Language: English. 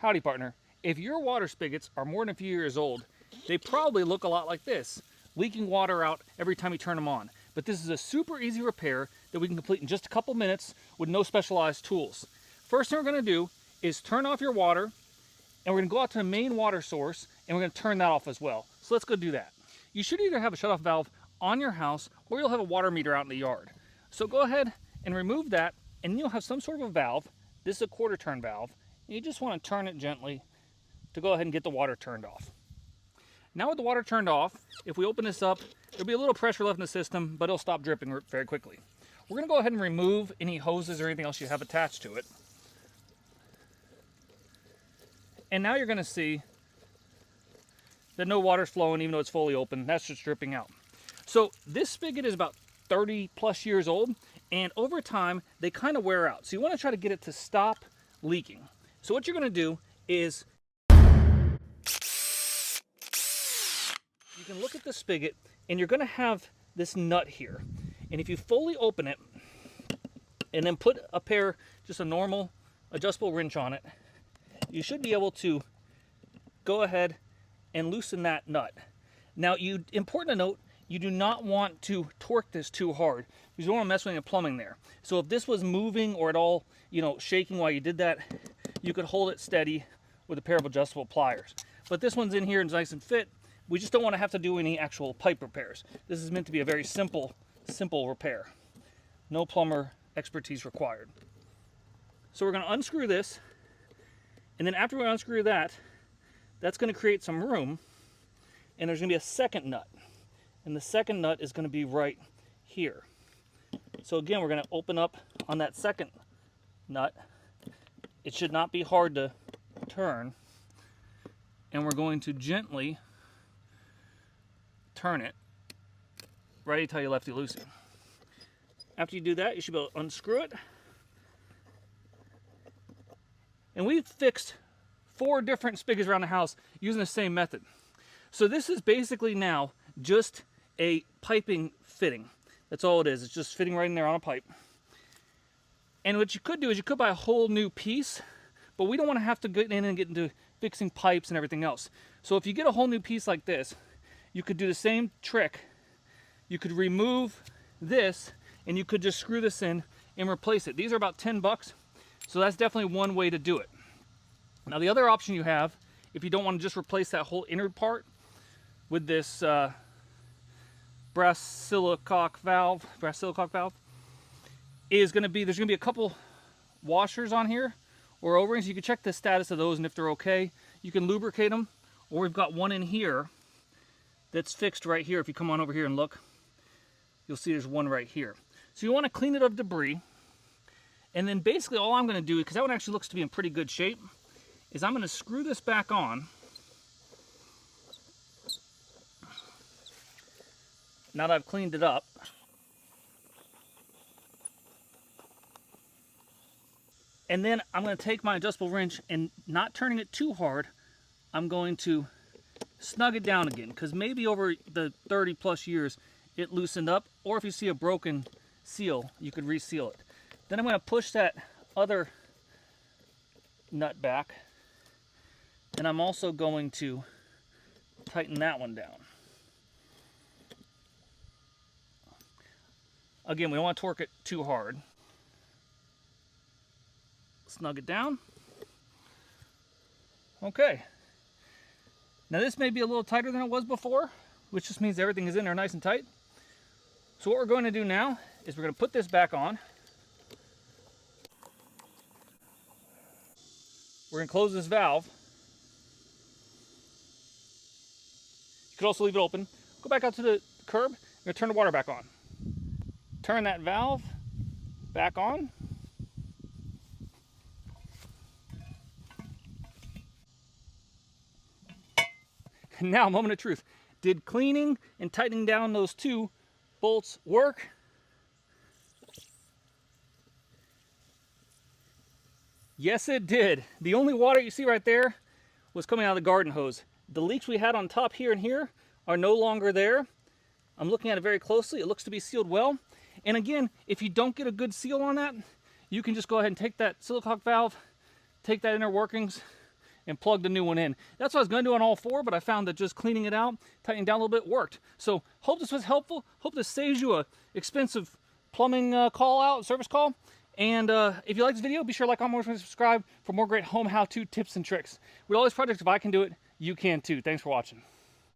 Howdy, partner. If your water spigots are more than a few years old, they probably look a lot like this, leaking water out every time you turn them on. But this is a super easy repair that we can complete in just a couple minutes with no specialized tools. First thing we're going to do is turn off your water, and we're going to go out to the main water source, and we're going to turn that off as well. So let's go do that. You should either have a shutoff valve on your house, or you'll have a water meter out in the yard. So go ahead and remove that, and you'll have some sort of a valve. This is a quarter turn valve. You just want to turn it gently to go ahead and get the water turned off. Now with the water turned off, if we open this up, there'll be a little pressure left in the system, but it'll stop dripping very quickly. We're going to go ahead and remove any hoses or anything else you have attached to it. And now you're going to see that no water's flowing even though it's fully open. That's just dripping out. So this spigot is about 30 plus years old, and over time they kind of wear out. So you want to try to get it to stop leaking. So what you're going to do is you can look at the spigot, and you're going to have this nut here. And if you fully open it and then put a pair, just a normal adjustable wrench on it, you should be able to go ahead and loosen that nut. Now, important to note, you do not want to torque this too hard because you don't want to mess with any plumbing there. So if this was moving or at all, shaking while you did that, you could hold it steady with a pair of adjustable pliers. But this one's in here and it's nice and fit. We just don't want to have to do any actual pipe repairs. This is meant to be a very simple repair. No plumber expertise required. So we're going to unscrew this, and then after we unscrew that, that's going to create some room, and there's going to be a second nut. And the second nut is going to be right here. So again, we're going to open up on that second nut. It should not be hard to turn, and we're going to gently turn it, righty tighty lefty loosey. After you do that, you should be able to unscrew it. And we've fixed 4 different spigots around the house using the same method. So this is basically now just a piping fitting. That's all it is. It's just fitting right in there on a pipe. And what you could do is you could buy a whole new piece, but we don't want to have to get in and get into fixing pipes and everything else. So if you get a whole new piece like this, you could do the same trick. You could remove this and you could just screw this in and replace it. These are about 10 bucks. So that's definitely one way to do it. Now the other option you have, if you don't want to just replace that whole inner part with this brass silicoque valve, is going to be, there's going to be a couple washers on here or O-rings. You can check the status of those, and if they're okay, you can lubricate them. Or we've got one in here that's fixed right here. If you come on over here and look, you'll see there's one right here. So you want to clean it of debris. And then basically all I'm going to do, because that one actually looks to be in pretty good shape, is I'm going to screw this back on. Now that I've cleaned it up. And then I'm going to take my adjustable wrench and, not turning it too hard, I'm going to snug it down again, because maybe over the 30 plus years it loosened up, or if you see a broken seal, you could reseal it. Then I'm going to push that other nut back, and I'm also going to tighten that one down. Again, we don't want to torque it too hard. Snug it down. Okay. Now this may be a little tighter than it was before, which just means everything is in there nice and tight. So what we're going to do now is we're going to put this back on. We're going to close this valve. You could also leave it open. Go back out to the curb. We're going to turn the water back on. Turn that valve back on. And now, moment of truth. Did cleaning and tightening down those 2 bolts work? Yes, it did. The only water you see right there was coming out of the garden hose. The leaks we had on top here and here are no longer there. I'm looking at it very closely. It looks to be sealed well. And again, if you don't get a good seal on that, you can just go ahead and take that silicoque valve, take that inner workings, and plug the new one in. That's what I was going to do on all four, but I found that just cleaning it out, tightening down a little bit worked. So hope this was helpful. Hope this saves you a expensive plumbing service call. And if you like this video, be sure to like, comment, and subscribe for more great home how-to tips and tricks. With all these projects, if I can do it, you can too. Thanks for watching.